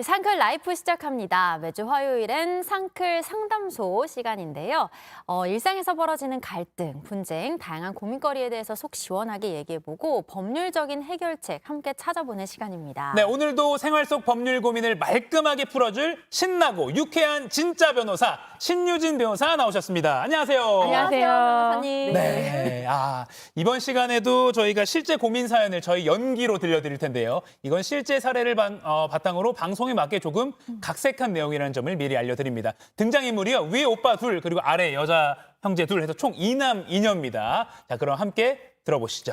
상클 라이프 시작합니다. 매주 화요일엔 상클 상담소 시간인데요. 일상에서 벌어지는 갈등, 분쟁, 다양한 고민거리에 대해서 속 시원하게 얘기해보고 법률적인 해결책 함께 찾아보는 시간입니다. 네, 오늘도 생활 속 법률 고민을 말끔하게 풀어줄 신나고 유쾌한 진짜 변호사 신유진 변호사 나오셨습니다. 안녕하세요. 안녕하세요, 변호사님. 네, 이번 시간에도 저희가 실제 고민 사연을 저희 연기로 들려드릴 텐데요. 이건 실제 사례를 바탕으로 방송에 맞게 조금 각색한 내용이라는 점을 미리 알려드립니다. 등장인물이요. 위에 오빠 둘 그리고 아래 여자 형제 둘 해서 총 2남 2녀입니다. 자, 그럼 함께 들어보시죠.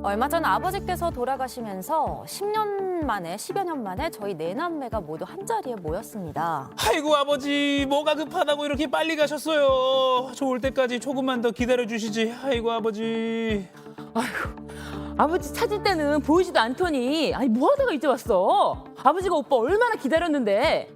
얼마 전 아버지께서 돌아가시면서 10여 년 만에 저희 네 남매가 모두 한자리에 모였습니다. 아이고 아버지 뭐가 급하다고 이렇게 빨리 가셨어요. 저 올 때까지 조금만 더 기다려주시지. 아이고 아버지. 아버지 찾을 때는 보이지도 않더니 아니 뭐 하다가 이제 왔어? 아버지가 오빠 얼마나 기다렸는데.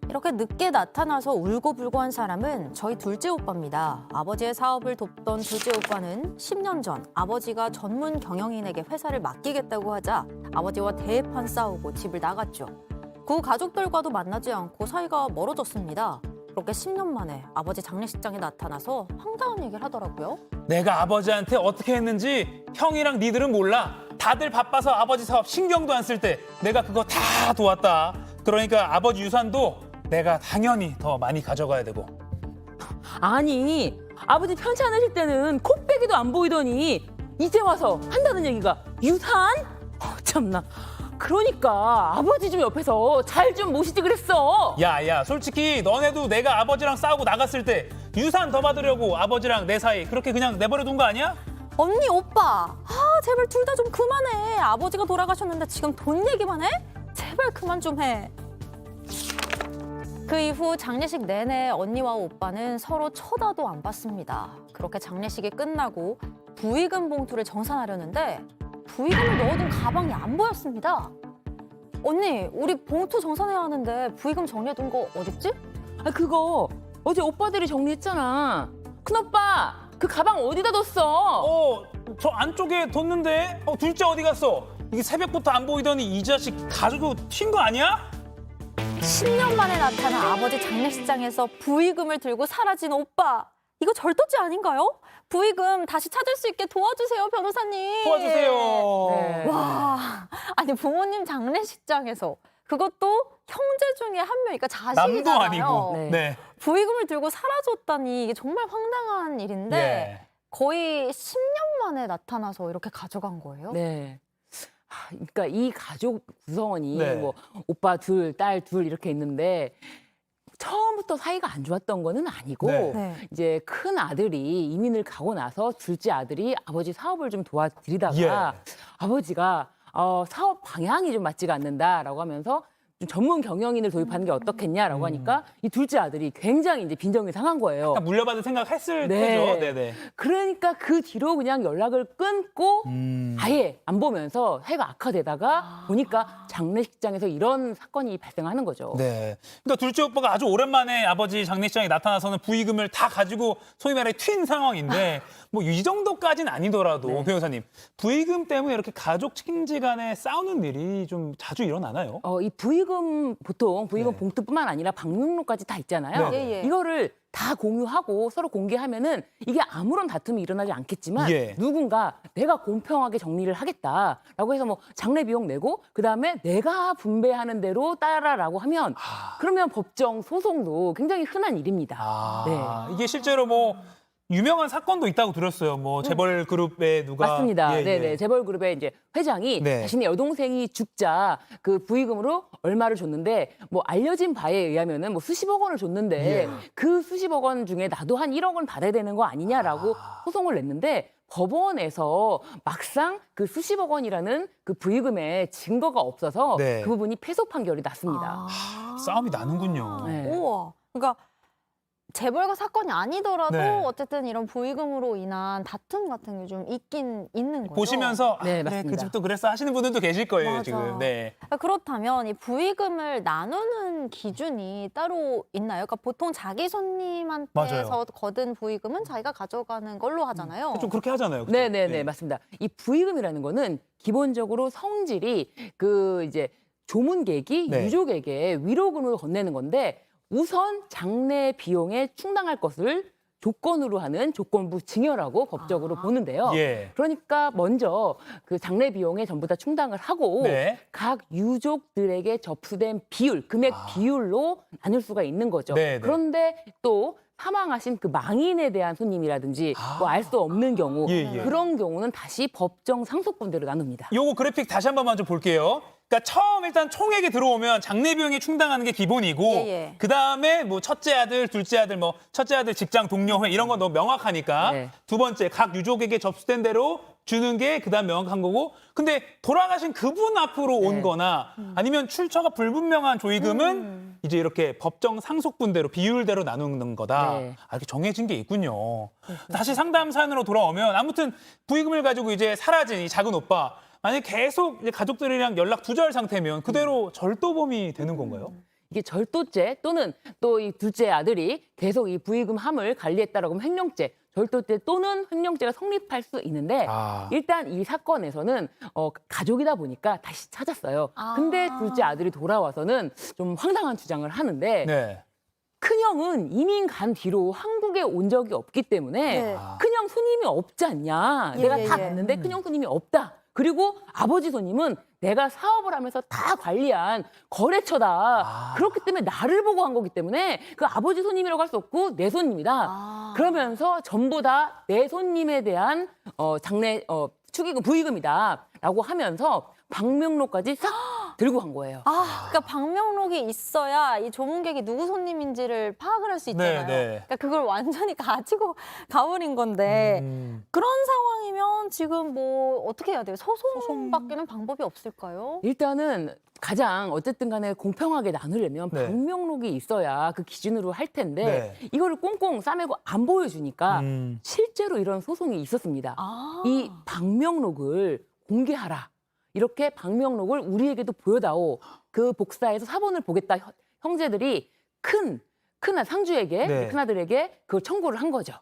이렇게 늦게 나타나서 울고불고 한 사람은 저희 둘째 오빠입니다. 아버지의 사업을 돕던 둘째 오빠는 10년 전 아버지가 전문 경영인에게 회사를 맡기겠다고 하자 아버지와 대판 싸우고 집을 나갔죠. 그 가족들과도 만나지 않고 사이가 멀어졌습니다. 그렇게 10년 만에 아버지 장례식장에 나타나서 황당한 얘기를 하더라고요. 내가 아버지한테 어떻게 했는지 형이랑 니들은 몰라. 다들 바빠서 아버지 사업 신경도 안 쓸 때 내가 그거 다 도왔다. 그러니까 아버지 유산도 내가 당연히 더 많이 가져가야 되고. 아니 아버지 편치 않으실 때는 코빼기도 안 보이더니 이제 와서 한다는 얘기가 유산? 참나. 그러니까 아버지 좀 옆에서 잘 좀 모시지 그랬어. 야, 솔직히 너네도 내가 아버지랑 싸우고 나갔을 때 유산 더 받으려고 아버지랑 내 사이 그렇게 그냥 내버려 둔 거 아니야? 언니, 오빠, 제발 둘 다 좀 그만해. 아버지가 돌아가셨는데 지금 돈 얘기만 해? 제발 그만 좀 해. 그 이후 장례식 내내 언니와 오빠는 서로 쳐다도 안 봤습니다. 그렇게 장례식이 끝나고 부의금 봉투를 정산하려는데 부의금을 넣어둔 가방이 안 보였습니다. 언니, 우리 봉투 정산해야 하는데 부의금 정리해둔 거 어딨지? 그거 어제 오빠들이 정리했잖아. 큰오빠 그 가방 어디다 뒀어? 저 안쪽에 뒀는데 둘째 어디 갔어? 이게 새벽부터 안 보이더니 이 자식 가지고 튄 거 아니야? 10년 만에 나타난 아버지 장례식장에서 부의금을 들고 사라진 오빠. 이거 절도죄 아닌가요? 부의금 다시 찾을 수 있게 도와주세요, 변호사님. 도와주세요. 네. 와, 아니 부모님 장례식장에서 그것도 형제 중에 한 명, 그러니까 자식이잖아요. 남도 아니고. 네. 네. 부의금을 들고 사라졌다니 이게 정말 황당한 일인데 예. 거의 10년 만에 나타나서 이렇게 가져간 거예요? 네. 그러니까 이 가족 구성원이 네. 뭐 오빠 둘, 딸 둘 이렇게 있는데 처음부터 사이가 안 좋았던 거는 아니고 네. 네. 이제 큰 아들이 이민을 가고 나서 둘째 아들이 아버지 사업을 좀 도와드리다가 예. 아버지가 사업 방향이 좀 맞지가 않는다라고 하면서 좀 전문 경영인을 도입하는 게 어떻겠냐라고 하니까 이 둘째 아들이 굉장히 이제 빈정이 상한 거예요. 약간 물려받을 생각했을 네. 거죠. 네네. 그러니까 그 뒤로 그냥 연락을 끊고 아예 안 보면서 사이가 악화되다가 보니까 장례식장에서 이런 사건이 발생하는 거죠. 네. 그러니까 둘째 오빠가 아주 오랜만에 아버지 장례식장에 나타나서는 부의금을 다 가지고 소위 말해 튄 상황인데 뭐 이 정도까지는 아니더라도 네. 변호사님 부의금 때문에 이렇게 가족 친지 간에 싸우는 일이 좀 자주 일어나나요? 이 부의금 보통 부의금 네. 봉투뿐만 아니라 방명록까지 다 있잖아요. 네. 예. 이거를 다 공유하고 서로 공개하면은 이게 아무런 다툼이 일어나지 않겠지만 예. 누군가 내가 공평하게 정리를 하겠다라고 해서 뭐 장례 비용 내고 그다음에 내가 분배하는 대로 따라라고 하면 그러면 법정 소송도 굉장히 흔한 일입니다. 네. 이게 실제로 뭐 유명한 사건도 있다고 들었어요. 뭐 재벌 그룹에 누가 맞습니다. 예, 네네. 예. 재벌 그룹의 이제 회장이 네. 자신의 여동생이 죽자 그 부의금으로 얼마를 줬는데 뭐 알려진 바에 의하면은 뭐 수십억 원을 줬는데 예. 그 수십억 원 중에 나도 한 1억 원 받아야 되는 거 아니냐라고 소송을 냈는데 법원에서 막상 그 수십억 원이라는 그 부의금의 증거가 없어서 네. 그 부분이 패소 판결이 났습니다. 싸움이 나는군요. 네. 우와. 그러니까 재벌가 사건이 아니더라도 네. 어쨌든 이런 부의금으로 인한 다툼 같은 게 좀 있긴 있는 거죠. 보시면서 네, 그 맞습니다. 집도 그랬어 하시는 분들도 계실 거예요, 맞아. 지금. 네. 그렇다면 이 부의금을 나누는 기준이 따로 있나요? 그러니까 보통 자기 손님한테서 맞아요. 거둔 부의금은 자기가 가져가는 걸로 하잖아요. 좀 그렇게 하잖아요. 그죠? 네네네, 맞습니다. 이 부의금이라는 거는 기본적으로 성질이 그 이제 조문객이 네. 유족에게 위로금을 건네는 건데 우선 장례 비용에 충당할 것을 조건으로 하는 조건부 증여라고 법적으로 보는데요. 예. 그러니까 먼저 그 장례 비용에 전부 다 충당을 하고 네. 각 유족들에게 접수된 비율, 금액 비율로 나눌 수가 있는 거죠. 네, 네. 그런데 또 사망하신 그 망인에 대한 손님이라든지 뭐 알 수 없는 경우 예, 예. 그런 경우는 다시 법정 상속분대로 나눕니다. 요거 그래픽 다시 한 번만 좀 볼게요. 그러니까 처음 일단 총액이 들어오면 장례 비용이 충당하는 게 기본이고 예, 예. 그다음에 뭐 첫째 아들, 둘째 아들, 뭐 첫째 아들 직장 동료회 이런 건 너무 명확하니까 네. 두 번째 각 유족에게 접수된 대로 주는 게 그다음 명확한 거고 근데 돌아가신 그분 앞으로 온 네. 거나 아니면 출처가 불분명한 조의금은 이제 이렇게 법정 상속분대로 비율대로 나누는 거다. 네. 이렇게 정해진 게 있군요. 다시 상담 사연으로 돌아오면 아무튼 부의금을 가지고 이제 사라진 이 작은 오빠 만약에 계속 이제 가족들이랑 연락 두절 상태면 그대로 절도범이 되는 건가요? 이게 절도죄 또는 또 이 둘째 아들이 계속 이 부의금 함을 관리했다라고 하면 횡령죄, 절도죄 또는 횡령죄가 성립할 수 있는데 아. 일단 이 사건에서는 가족이다 보니까 다시 찾았어요. 아. 근데 둘째 아들이 돌아와서는 좀 황당한 주장을 하는데 네. 큰형은 이민 간 뒤로 한국에 온 적이 없기 때문에 네. 큰형 손님이 없지 않냐. 예, 내가 예, 다 예. 봤는데 큰형 손님이 없다. 그리고 아버지 손님은 내가 사업을 하면서 다 관리한 거래처다. 아. 그렇기 때문에 나를 보고 한 거기 때문에 그 아버지 손님이라고 할 수 없고 내 손님이다. 아. 그러면서 전부 다 내 손님에 대한 장례 축의금 부의금이다라고 하면서 방명록까지 싹 들고 간 거예요. 그러니까 방명록이 있어야 이 조문객이 누구 손님인지를 파악을 할 수 있잖아요. 네, 네. 그러니까 그걸 완전히 가지고 가버린 건데 그런 상황이면 지금 뭐 어떻게 해야 돼요? 소송밖에는 방법이 없을까요? 일단은 가장 어쨌든 간에 공평하게 나누려면 네. 방명록이 있어야 그 기준으로 할 텐데 네. 이거를 꽁꽁 싸매고 안 보여주니까 실제로 이런 소송이 있었습니다. 아. 이 방명록을 공개하라. 이렇게 방명록을 우리에게도 보여다오. 그 복사해서 사본을 보겠다. 형제들이 큰 상주에게, 네. 큰아들에게 그걸 청구를 한 거죠.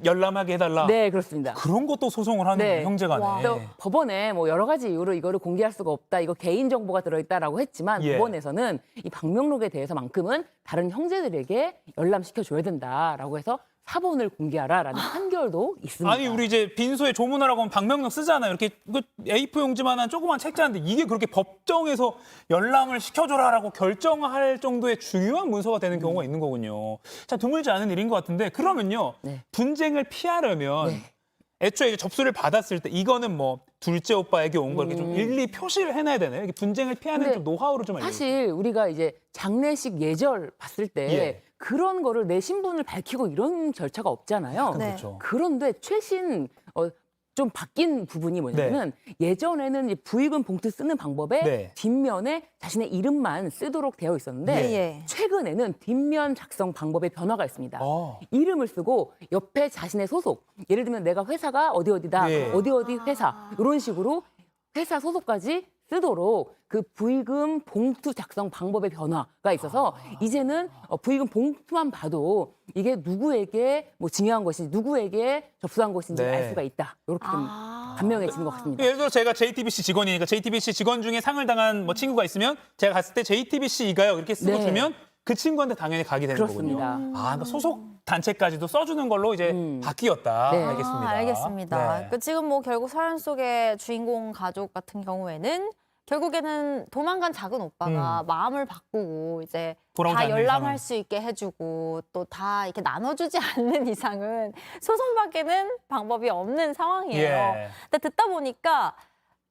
열람하게 해달라. 네, 그렇습니다. 그런 것도 소송을 하는 네. 형제간에. 와. 또 법원에 뭐 여러 가지 이유로 이거를 공개할 수가 없다. 이거 개인 정보가 들어있다라고 했지만 예. 법원에서는 이 방명록에 대해서만큼은 다른 형제들에게 열람시켜줘야 된다라고 해서 사본을 공개하라라는 판결도 있습니다. 아니 우리 이제 빈소에 조문하라고 하면 방명록 쓰잖아요. 이렇게 그 A4 용지만한 조그만 책자인데 이게 그렇게 법정에서 열람을 시켜줘라라고 결정할 정도의 중요한 문서가 되는 경우가 있는 거군요. 자, 드물지 않은 일인 것 같은데 그러면요. 네. 분쟁을 피하려면 네. 애초에 이제 접수를 받았을 때 이거는 뭐 둘째 오빠에게 온 거 이렇게 좀 일일이 표시를 해놔야 되나요? 이게 분쟁을 피하는 근데 좀 노하우를 좀 알려주세요. 사실 우리가 이제 장례식 예절 봤을 때 예. 그런 거를 내 신분을 밝히고 이런 절차가 없잖아요. 네. 그렇죠. 그런데 최신 좀 바뀐 부분이 뭐냐면 예전에는 이 부의금 봉투 쓰는 방법에 네. 뒷면에 자신의 이름만 쓰도록 되어 있었는데 예. 최근에는 뒷면 작성 방법에 변화가 있습니다. 아. 이름을 쓰고 옆에 자신의 소속, 예를 들면 내가 회사가 어디어디다, 예. 어디 회사 이런 식으로 회사 소속까지 쓰도록 그 부의금 봉투 작성 방법의 변화가 있어서 이제는 부의금 봉투만 봐도 이게 누구에게 뭐 증여한 것인지 누구에게 접수한 것인지 네. 알 수가 있다. 이렇게 좀 간명해지는 것 같습니다. 예를 들어 제가 JTBC 직원이니까 JTBC 직원 중에 상을 당한 뭐 친구가 있으면 제가 갔을 때 JTBC이가요 이렇게 쓰고 네. 주면 그 친구한테 당연히 가게 되는 그렇습니다. 거군요. 그러니까 소속 단체까지도 써주는 걸로 이제 바뀌었다. 네. 알겠습니다. 알겠습니다. 네. 그 지금 뭐 결국 사연 속의 주인공 가족 같은 경우에는 결국에는 도망간 작은 오빠가 마음을 바꾸고 이제 돌아오지 다 않는 열람할 이상은. 수 있게 해주고 또 다 이렇게 나눠주지 않는 이상은 소송밖에는 방법이 없는 상황이에요. 예. 근데 듣다 보니까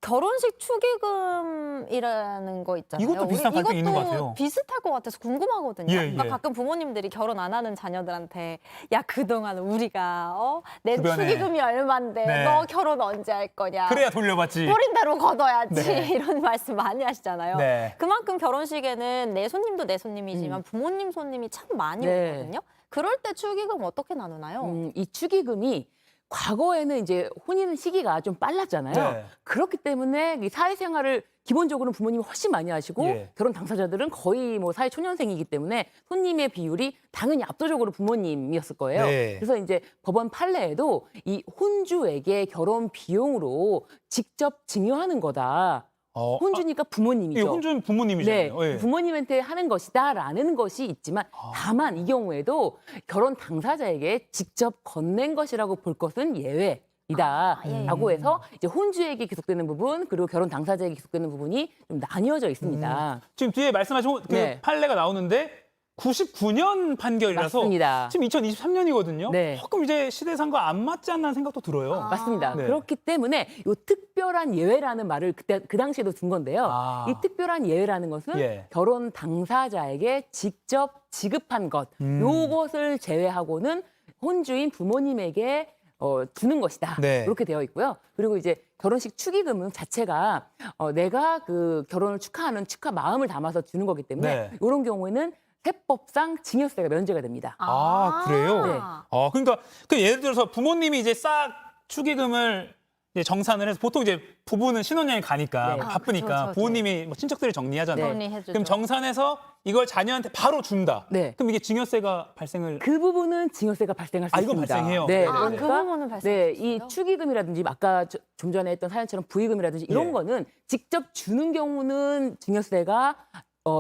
결혼식 축의금 갈등이라는 거 있잖아요. 이것도 비슷한 갈등이 있는 것 같아요. 이것도 비슷할 것 같아서 궁금하거든요. 예, 그러니까 예. 가끔 부모님들이 결혼 안 하는 자녀들한테 야 그동안 우리가 내 주변에. 축의금이 얼만데 네. 너 결혼 언제 할 거냐. 그래야 돌려받지. 뿌린 대로 걷어야지 네. 이런 말씀 많이 하시잖아요. 네. 그만큼 결혼식에는 내 손님도 내 손님이지만 부모님 손님이 참 많이 네. 오거든요. 그럴 때 축의금 어떻게 나누나요? 이 축의금이 과거에는 이제 혼인 시기가 좀 빨랐잖아요. 네. 그렇기 때문에 이 사회생활을 기본적으로 부모님이 훨씬 많이 하시고 예. 결혼 당사자들은 거의 뭐 사회 초년생이기 때문에 손님의 비율이 당연히 압도적으로 부모님이었을 거예요. 네. 그래서 이제 법원 판례에도 이 혼주에게 결혼 비용으로 직접 증여하는 거다. 혼주니까 부모님이죠. 예, 혼주는 부모님이잖아요. 네, 예. 부모님한테 하는 것이다라는 것이 있지만 다만 이 경우에도 결혼 당사자에게 직접 건넨 것이라고 볼 것은 예외이다라고 해서 이제 혼주에게 기속되는 부분 그리고 결혼 당사자에게 기속되는 부분이 좀 나뉘어져 있습니다. 지금 뒤에 말씀하신 그 네. 판례가 나오는데 99년 판결이라서 맞습니다. 지금 2023년이거든요. 네. 조금 이제 시대상과 안 맞지 않나 생각도 들어요. 맞습니다. 네. 그렇기 때문에 이 특별한 예외라는 말을 그 당시에도 둔 건데요. 아. 이 특별한 예외라는 것은 예. 결혼 당사자에게 직접 지급한 것, 요것을 제외하고는 혼주인 부모님에게 주는 것이다. 네. 이렇게 되어 있고요. 그리고 이제 결혼식 축의금은 자체가 내가 그 결혼을 축하하는 축하 마음을 담아서 주는 거기 때문에 네. 이런 경우에는 세법상 증여세가 면제가 됩니다. 그래요? 네. 그러니까 그 예를 들어서 부모님이 이제 싹 축의금을 이제 정산을 해서 보통 이제 부부는 신혼여행 가니까 네. 바쁘니까 그쵸. 부모님이 뭐 친척들이 정리하잖아요. 정리해주죠. 그럼 정산해서 이걸 자녀한테 바로 준다. 네. 그럼 이게 증여세가 발생을 그 부분은 증여세가 발생할 수 이건 있습니다. 발생해요? 네, 아, 그러니까 그 부분은 발생할 네, 수 이 있어요? 축의금이라든지 아까 좀 전에 했던 사연처럼 부의금이라든지 이런 예. 거는 직접 주는 경우는 증여세가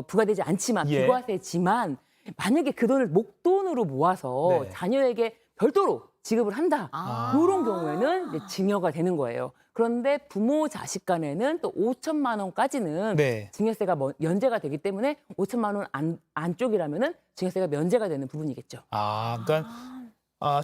부과되지 않지만 예. 비과세지만 만약에 그 돈을 목돈으로 모아서 네. 자녀에게 별도로 지급을 한다. 이런 경우에는 이제 증여가 되는 거예요. 그런데 부모 자식 간에는 또 5천만 원까지는 네. 증여세가 면제가 되기 때문에 5천만 원 안쪽이라면은 증여세가 면제가 되는 부분이겠죠. 그러니까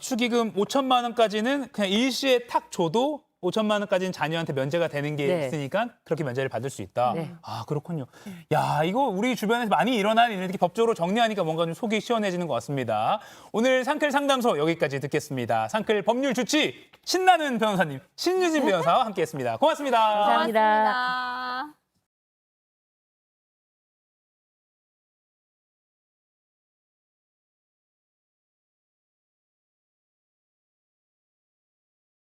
축의금 5천만 원까지는 그냥 일시에 탁 줘도 5천만 원까지는 자녀한테 면제가 되는 게 네. 있으니까 그렇게 면제를 받을 수 있다. 네. 그렇군요. 야, 이거 우리 주변에서 많이 일어나는 일 이렇게 법적으로 정리하니까 뭔가 좀 속이 시원해지는 것 같습니다. 오늘 상클 상담소 여기까지 듣겠습니다. 상클 법률 주치 신나는 변호사님 신유진 변호사와 함께했습니다. 고맙습니다. 감사합니다. 고맙습니다.